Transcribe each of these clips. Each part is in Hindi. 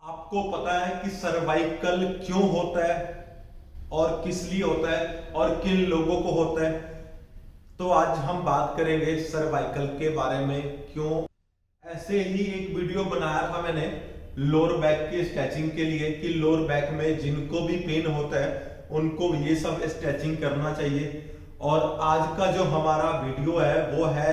आपको पता है कि सर्वाइकल क्यों होता है और किस लिए होता है और किन लोगों को होता है। तो आज हम बात करेंगे सर्वाइकल के बारे में। क्यों ऐसे ही एक वीडियो बनाया था मैंने लोअर बैक की स्ट्रेचिंग के लिए कि लोअर बैक में जिनको भी पेन होता है उनको ये सब स्ट्रेचिंग करना चाहिए। और आज का जो हमारा वीडियो है वो है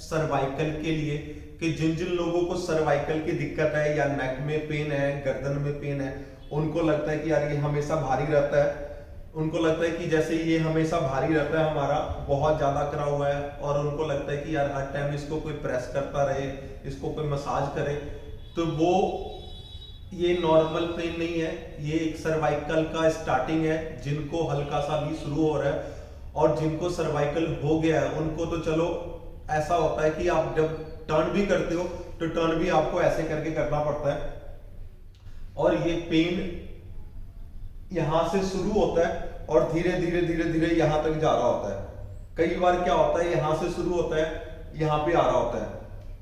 सर्वाइकल के लिए कि जिन जिन लोगों को सर्वाइकल की दिक्कत है या नेक में पेन है, गर्दन में पेन है, उनको लगता है कि यार ये हमेशा भारी रहता है, उनको लगता है कि जैसे ये हमेशा भारी रहता है, हमारा बहुत ज्यादा करा हुआ है, और उनको लगता है कि यार हर टाइम इसको कोई प्रेस करता रहे, इसको कोई मसाज करे, तो वो ये नॉर्मल पेन नहीं है, ये एक सर्वाइकल का स्टार्टिंग है। जिनको हल्का सा भी शुरू हो रहा है और जिनको सर्वाइकल हो गया है उनको तो चलो ऐसा होता है कि आप जब टर्न भी करते हो तो टर्न भी आपको ऐसे करके करना पड़ता है, और ये पेन यहां से शुरू होता है और धीरे धीरे धीरे धीरे यहां तक जा रहा होता है। कई बार क्या होता है, यहां से शुरू होता है, यहां पे आ रहा होता है,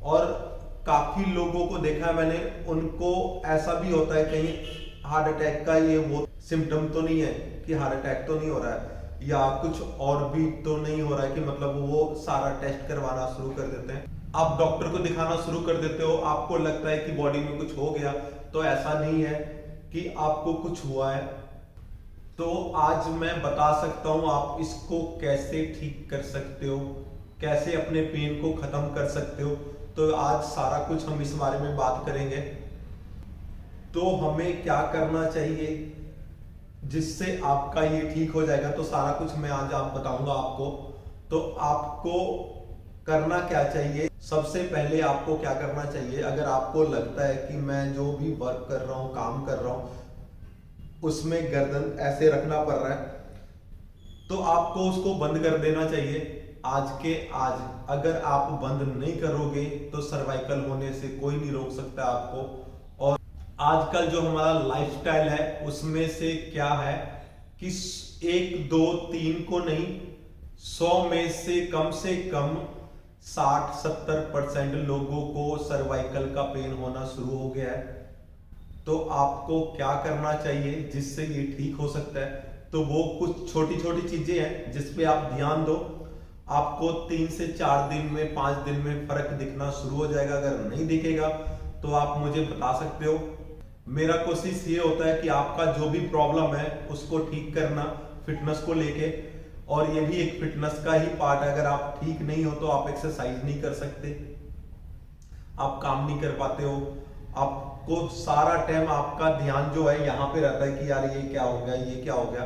और काफी लोगों को देखा है मैंने, उनको ऐसा भी होता है कहीं हार्ट अटैक का ये वो सिम्टम तो नहीं है कि हार्ट अटैक तो नहीं हो रहा है या कुछ और भी तो नहीं हो रहा है, कि मतलब वो सारा टेस्ट करवाना शुरू कर देते हैं, आप डॉक्टर को दिखाना शुरू कर देते हो, आपको लगता है कि बॉडी में कुछ हो गया। तो ऐसा नहीं है कि आपको कुछ हुआ है। तो आज मैं बता सकता हूं आप इसको कैसे ठीक कर सकते हो, कैसे अपने पेन को खत्म कर सकते हो। तो आज सारा कुछ हम इस बारे में बात करेंगे। तो हमें क्या करना चाहिए जिससे आपका ये ठीक हो जाएगा, तो सारा कुछ मैं आज आप बताऊंगा आपको। तो आपको करना क्या चाहिए, सबसे पहले आपको क्या करना चाहिए, अगर आपको लगता है कि मैं जो भी वर्क कर रहा हूं, काम कर रहा हूं, उसमें गर्दन ऐसे रखना पड़ रहा है, तो आपको उसको बंद कर देना चाहिए आज के आज। अगर आप बंद नहीं करोगे तो सर्वाइकल होने से कोई नहीं रोक सकता आपको। और आजकल जो हमारा लाइफस्टाइल है उसमें से क्या है कि 1 2 3 को नहीं, 100 में से कम 60-70% लोगों को सर्वाइकल का पेन होना शुरू हो गया है। तो आपको क्या करना चाहिए जिससे ये ठीक हो सकता है, तो वो कुछ छोटी छोटी चीजें हैं जिस पे आप ध्यान दो। आपको 3 से 4 दिन में, 5 दिन में फर्क दिखना शुरू हो जाएगा। अगर नहीं दिखेगा तो आप मुझे बता सकते हो। मेरा कोशिश ये होता है कि आपका जो भी प्रॉब्लम है उसको ठीक करना फिटनेस को लेके, और ये भी एक फिटनेस का ही पार्ट है। अगर आप ठीक नहीं हो तो आप एक्सरसाइज नहीं कर सकते, आप काम नहीं कर पाते हो, आपको सारा टाइम आपका ध्यान जो है यहाँ पे रहता है कि यार ये क्या हो गया, ये क्या हो गया।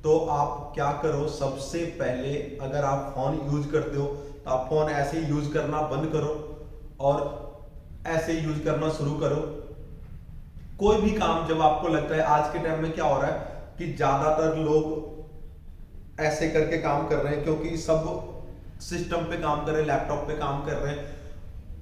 तो आप क्या करो, सबसे पहले अगर आप फोन यूज करते हो तो आप फोन ऐसे यूज करना बंद करो और ऐसे यूज करना शुरू करो। कोई भी काम जब आपको लगता है, आज के टाइम में क्या हो रहा है कि ज्यादातर लोग ऐसे करके काम कर रहे हैं, क्योंकि सब सिस्टम पे काम कर रहे हैं, लैपटॉप पे काम कर रहे हैं।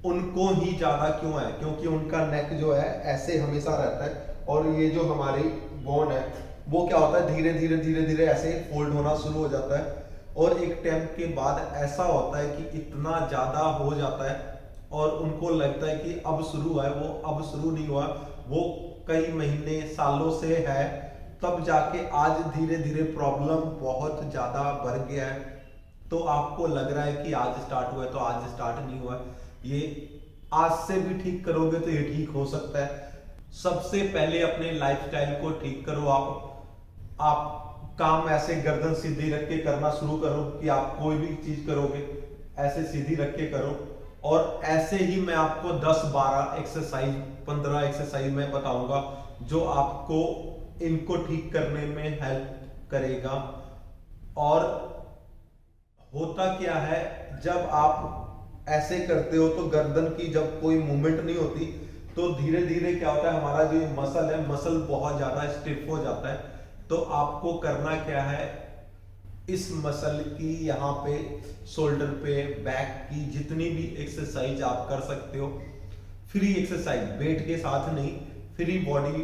उनको ही ज्यादा क्यों है, क्योंकि उनका नेक जो है ऐसे हमेशा रहता है, और ये जो हमारी बोन है वो क्या होता है, धीरे धीरे धीरे धीरे ऐसे फोल्ड होना शुरू हो जाता है, और एक टाइम के बाद ऐसा होता है कि इतना ज्यादा हो जाता है और उनको लगता है कि अब शुरू हुआ है, वो अब शुरू नहीं हुआ, वो कई महीने सालों से है, तब जाके आज धीरे धीरे प्रॉब्लम बहुत ज्यादा बढ़ गया है। तो आपको लग रहा है कि आज स्टार्ट हुआ है, तो आज स्टार्ट नहीं हुआ है, ये आज से भी ठीक करोगे तो ये ठीक हो सकता है। सबसे पहले अपने लाइफस्टाइल को ठीक करो। आप काम ऐसे गर्दन सीधी रख के करना शुरू करो कि आप कोई भी चीज करोगे ऐसे सीधी रख के करो, और ऐसे ही मैं आपको 10-12 एक्सरसाइज, 15 एक्सरसाइज मैं बताऊंगा जो आपको इनको ठीक करने में हेल्प करेगा। और होता क्या है, जब आप ऐसे करते हो तो गर्दन की जब कोई मूवमेंट नहीं होती तो धीरे धीरे क्या होता है, हमारा जो मसल है, मसल बहुत ज्यादा स्टिफ हो जाता है। तो आपको करना क्या है, इस मसल की यहाँ पे, शोल्डर पे, बैक की जितनी भी एक्सरसाइज आप कर सकते हो, फ्री एक्सरसाइज, वेट के साथ नहीं, फ्री बॉडी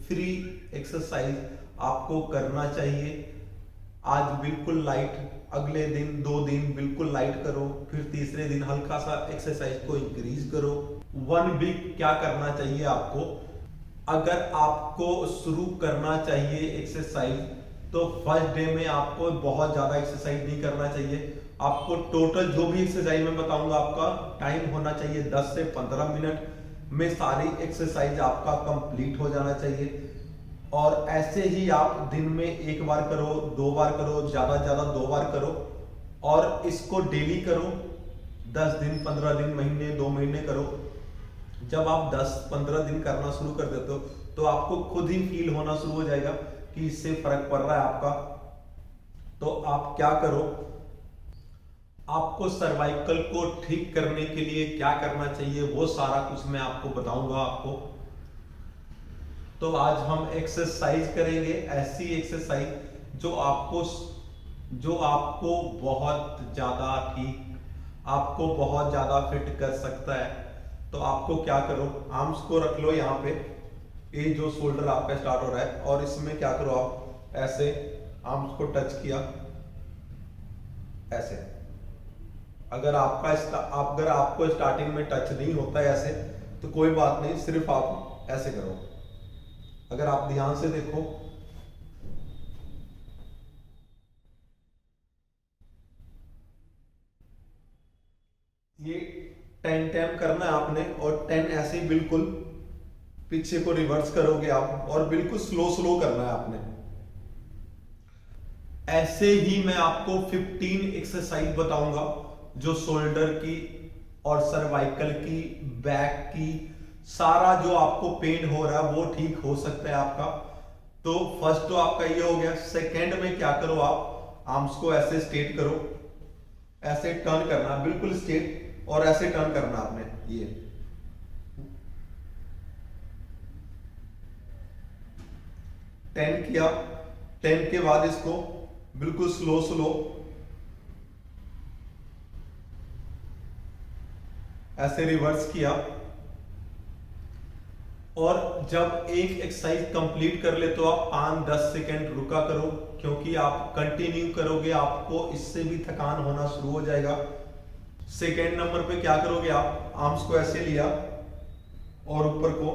फ्री एक्सरसाइज आपको करना चाहिए। आज बिल्कुल लाइट, अगले दिन 2 दिन बिल्कुल लाइट करो, फिर तीसरे दिन हल्का सा एक्सरसाइज को इंक्रीज करो। 1 वीक क्या करना चाहिए आपको, अगर आपको शुरू करना चाहिए एक्सरसाइज, तो फर्स्ट डे में आपको बहुत ज्यादा एक्सरसाइज नहीं करना चाहिए। आपको टोटल जो भी एक्सरसाइज मैं बताऊंगा, आपका टाइम होना चाहिए 10 से 15 मिनट में सारी एक्सरसाइज आपका कंप्लीट हो जाना चाहिए। और ऐसे ही आप दिन में एक बार करो, 2 बार करो, ज्यादा से ज्यादा 2 बार करो, और इसको डेली करो। 10 दिन, 15 दिन, महीने, 2 महीने करो। जब आप 10-15 दिन करना शुरू कर देते हो, तो आपको खुद ही फील होना शुरू हो जाएगा कि इससे फर्क पड़ रहा है आपका। तो आप क्या करो, आपको सर्वाइकल को ठीक करने के लिए क्या करना चाहिए, वो सारा कुछ मैं आपको बताऊंगा आपको। तो आज हम एक्सरसाइज करेंगे, ऐसी एक्सरसाइज जो आपको बहुत ज्यादा ठीक, आपको बहुत ज्यादा फिट कर सकता है। तो आपको क्या करो, आर्म्स को रख लो यहाँ पे, ये जो शोल्डर आपका स्टार्ट हो रहा है, और इसमें क्या करो, आप ऐसे आर्म्स को टच किया, ऐसे। अगर आपको स्टार्टिंग में टच नहीं होता है ऐसे, तो कोई बात नहीं, सिर्फ आप ऐसे करो। अगर आप ध्यान से देखो, ये 10 टाइम करना है आपने, और 10 ऐसे ही बिल्कुल पीछे को रिवर्स करोगे आप, और बिल्कुल स्लो स्लो करना है आपने। ऐसे ही मैं आपको 15 एक्सरसाइज बताऊंगा, जो शोल्डर की और सर्वाइकल की, बैक की, सारा जो आपको पेन हो रहा है वो ठीक हो सकता है आपका। तो फर्स्ट तो आपका ये हो गया। सेकेंड में क्या करो, आप आर्म्स को ऐसे स्ट्रेट करो, ऐसे टर्न करना बिल्कुल स्ट्रेट, और ऐसे टर्न करना आपने। ये 10 किया, 10 के बाद इसको बिल्कुल स्लो स्लो ऐसे रिवर्स किया। और जब एक एक्सरसाइज कंप्लीट कर ले, तो आप 5-10 सेकेंड रुका करो, क्योंकि आप कंटिन्यू करोगे आपको इससे भी थकान होना शुरू हो जाएगा। सेकेंड नंबर पे क्या करोगे, आप आर्म्स को ऐसे लिया और ऊपर को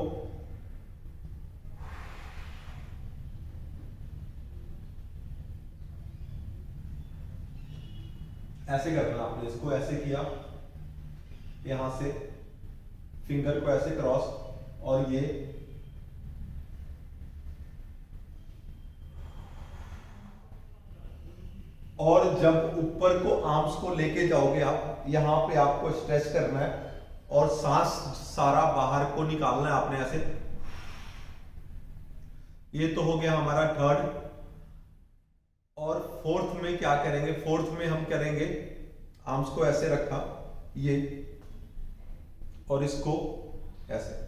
ऐसे करना आपने, इसको ऐसे किया, यहां से फिंगर को ऐसे क्रॉस, और ये और जब ऊपर को आर्म्स को लेके जाओगे आप, यहां पे आपको स्ट्रेच करना है, और सांस सारा बाहर को निकालना है आपने ऐसे। ये तो हो गया हमारा थर्ड। और फोर्थ में क्या करेंगे, फोर्थ में हम करेंगे, आर्म्स को ऐसे रखा, ये, और इसको ऐसे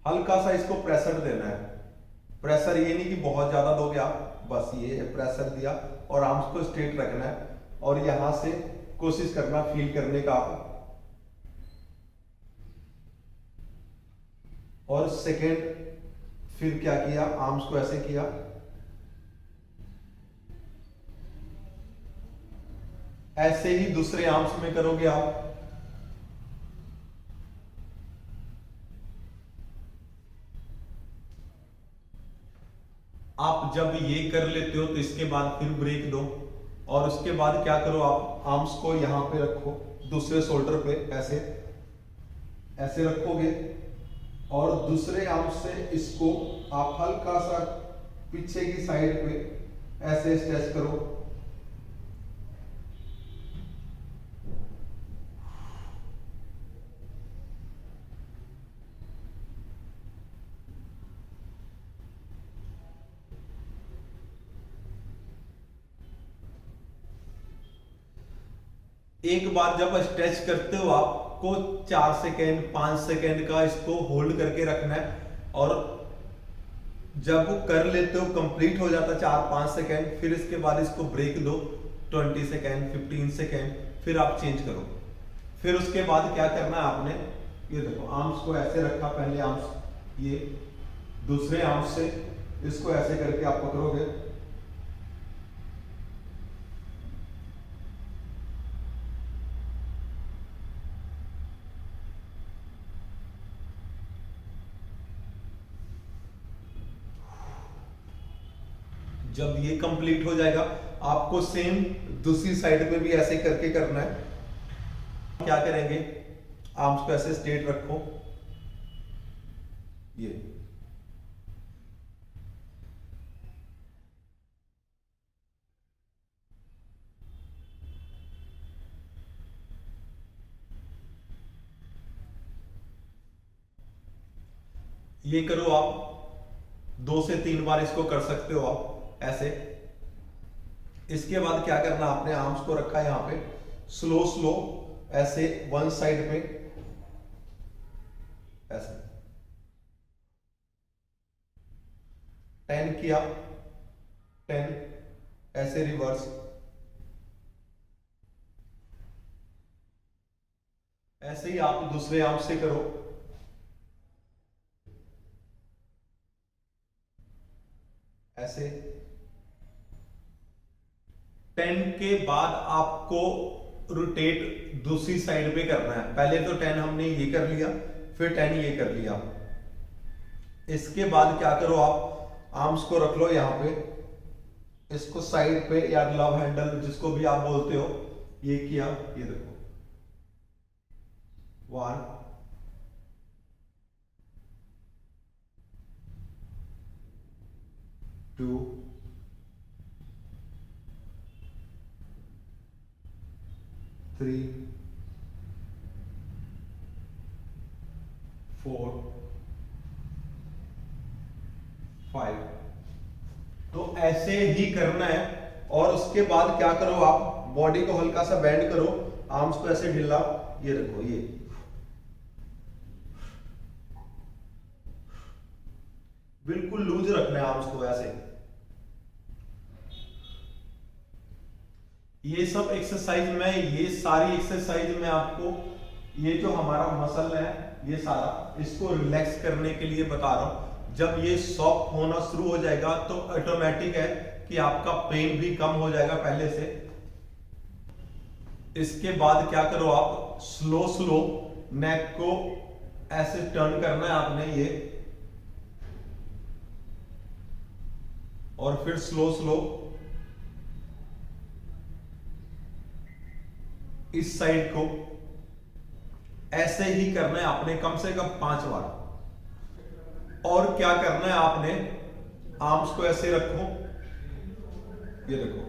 हल्का सा इसको प्रेशर देना है। प्रेशर ये नहीं कि बहुत ज्यादा दोगे आप, बस ये प्रेशर दिया, और आर्म्स को स्ट्रेट रखना है, और यहां से कोशिश करना फील करने का आप। और सेकेंड फिर क्या किया, आर्म्स को ऐसे किया, ऐसे ही दूसरे आर्म्स में करोगे आप। आप जब ये कर लेते हो, तो इसके बाद फिर ब्रेक दो, और उसके बाद क्या करो, आप आर्म्स को यहां पे रखो, दूसरे शोल्डर पे ऐसे ऐसे रखोगे, और दूसरे आर्म से इसको आप हल्का सा पीछे की साइड पे ऐसे स्ट्रेच करो। एक बार जब स्ट्रेच करते हो, आपको 4 सेकेंड 5 सेकेंड का इसको होल्ड करके रखना है, और जब वो कर लेते हो, कंप्लीट हो जाता 4-5 सेकेंड, फिर इसके बाद इसको ब्रेक दो 20 सेकेंड 15 सेकेंड, फिर आप चेंज करो। फिर उसके बाद क्या करना है आपने, ये देखो, आर्म्स को ऐसे रखा, पहले आर्म्स, ये दूसरे आर्म्स से इसको ऐसे करके आप पकड़ोगे, जब ये कंप्लीट हो जाएगा आपको सेम दूसरी साइड पे भी ऐसे करके करना है। क्या करेंगे, आर्म्स को ऐसे स्ट्रेट रखो, ये करो आप 2 से 3 बार इसको कर सकते हो आप ऐसे। इसके बाद क्या करना, आपने आर्म्स को रखा है यहां पे, स्लो स्लो ऐसे वन साइड पे ऐसे 10 किया, 10 ऐसे रिवर्स, ऐसे ही आप दूसरे आर्म से करो, ऐसे 10 के बाद आपको रोटेट दूसरी साइड पे करना है। पहले तो 10 हमने ये कर लिया, फिर 10 ये कर लिया। इसके बाद क्या करो, आप आर्म्स को रख लो यहां पे, इसको साइड पे या लव हैंडल जिसको भी आप बोलते हो, ये किया, ये देखो 1 2 3 4 5। तो ऐसे ही करना है। और उसके बाद क्या करो, आप बॉडी को हल्का सा बेंड करो, आर्म्स को ऐसे ढीला, ये रखो, ये बिल्कुल लूज रखना है आर्म्स को ऐसे। ये सब एक्सरसाइज में, ये सारी एक्सरसाइज में आपको ये जो हमारा मसल है ये सारा, इसको रिलैक्स करने के लिए बता रहा हूं। जब ये सॉफ्ट होना शुरू हो जाएगा तो ऑटोमेटिक है कि आपका पेन भी कम हो जाएगा पहले से। इसके बाद क्या करो, आप स्लो स्लो नेक को ऐसे टर्न करना है आपने, ये, और फिर स्लो स्लो इस साइड को ऐसे ही करना है आपने कम से कम 5 बार। और क्या करना है आपने, आर्म्स को ऐसे रखो, ये देखो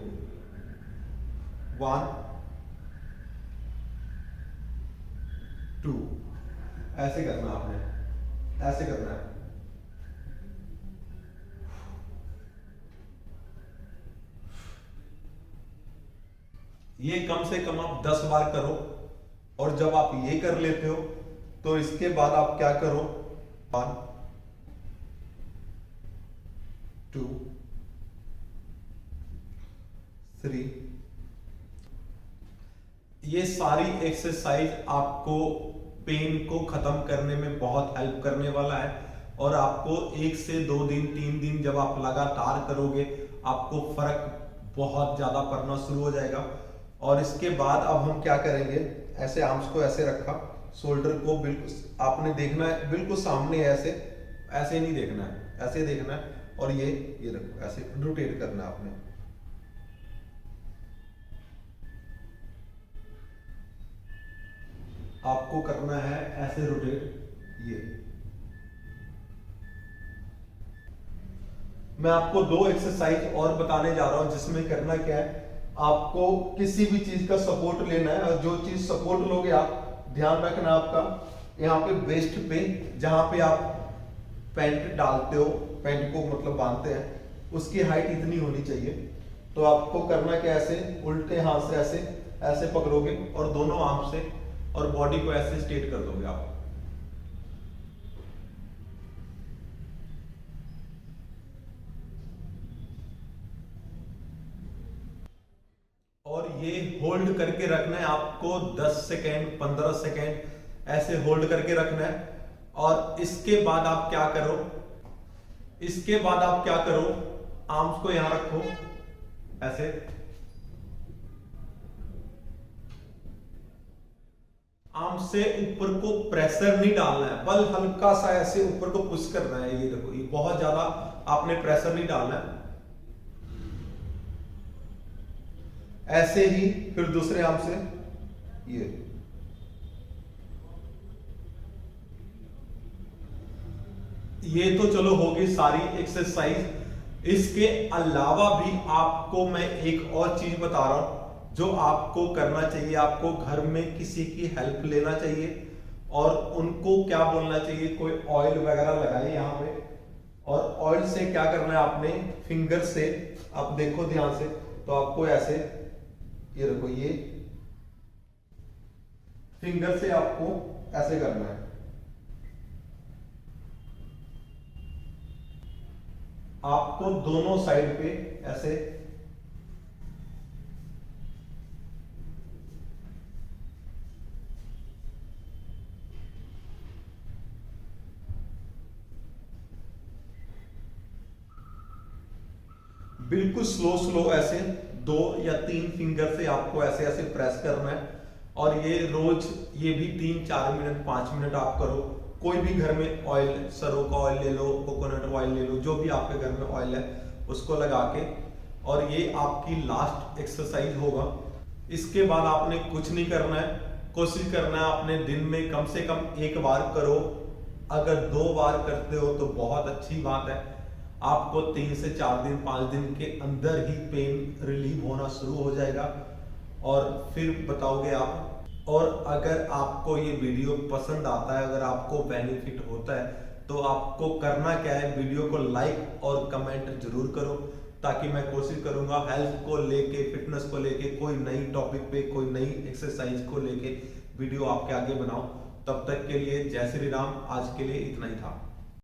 1 2, ऐसे करना आपने, ऐसे करना है। ये कम से कम आप 10 बार करो। और जब आप ये कर लेते हो तो इसके बाद आप क्या करो, 1 2 3। ये सारी एक्सरसाइज आपको पेन को खत्म करने में बहुत हेल्प करने वाला है। और आपको 1 से 2 दिन 3 दिन जब आप लगातार करोगे आपको फर्क बहुत ज्यादा पड़ना शुरू हो जाएगा। और इसके बाद अब हम क्या करेंगे, ऐसे आर्म्स को ऐसे रखा, शोल्डर को बिल्कुल आपने देखना है बिल्कुल सामने, ऐसे ऐसे नहीं देखना है, ऐसे देखना है। और ये रखो, ऐसे रोटेट करना है आपने। आपको करना है ऐसे रोटेट। ये मैं आपको 2 एक्सरसाइज और बताने जा रहा हूं जिसमें करना क्या है, आपको किसी भी चीज का सपोर्ट लेना है। और जो चीज सपोर्ट लोगे आप, ध्यान रखना आपका यहाँ पे वेस्ट पे, जहां पे आप पैंट डालते हो, पैंट को मतलब बांधते हैं, उसकी हाइट इतनी होनी चाहिए। तो आपको करना क्या, ऐसे उल्टे हाथ से ऐसे ऐसे पकड़ोगे और दोनों आर्म से, और बॉडी को ऐसे स्ट्रेट कर दोगे आप। और ये होल्ड करके रखना है आपको 10 सेकेंड 15 सेकेंड ऐसे होल्ड करके रखना है। और इसके बाद आप क्या करो, इसके बाद आप क्या करो, आर्म्स को यहां रखो ऐसे, आर्म से ऊपर को प्रेशर नहीं डालना है, बल हल्का सा ऐसे ऊपर को पुश करना है। ये देखो, ये बहुत ज्यादा आपने प्रेशर नहीं डालना है। ऐसे ही फिर दूसरे आर्म से ये तो चलो होगी सारी एक्सरसाइज। इसके अलावा भी आपको मैं एक और चीज बता रहा हूं जो आपको करना चाहिए। आपको घर में किसी की हेल्प लेना चाहिए और उनको क्या बोलना चाहिए, कोई ऑयल वगैरह लगाए यहाँ पे। और ऑयल से क्या करना है, आपने फिंगर से, आप देखो ध्यान से, तो आपको ऐसे, ये देखो, ये फिंगर से आपको ऐसे करना है। आपको दोनों साइड पे ऐसे बिल्कुल स्लो स्लो ऐसे 2 या 3 फिंगर से आपको ऐसे ऐसे प्रेस करना है। और ये रोज, ये भी 3-4 मिनट 5 मिनट आप करो। कोई भी घर में ऑयल, सरों का ऑयल ले लो, कोकोनट ऑयल ले लो, जो भी आपके घर में ऑयल है उसको लगा के, और ये आपकी लास्ट एक्सरसाइज होगा। इसके बाद आपने कुछ नहीं करना है। कोशिश करना है आपने दिन में कम से कम 1 बार करो। अगर 2 बार करते हो तो बहुत अच्छी बात है। आपको 3 से 4 दिन 5 दिन के अंदर ही पेन रिलीव होना शुरू हो जाएगा और फिर बताओगे आप। और अगर आपको ये वीडियो पसंद आता है, अगर आपको बेनिफिट होता है, तो आपको करना क्या है, वीडियो को लाइक और कमेंट जरूर करो, ताकि मैं कोशिश करूंगा हेल्थ को लेके, फिटनेस को लेके, कोई नई टॉपिक पे, कोई नई एक्सरसाइज को लेके वीडियो आपके आगे बनाऊं। तब तक के लिए जय श्री राम। आज के लिए इतना ही था।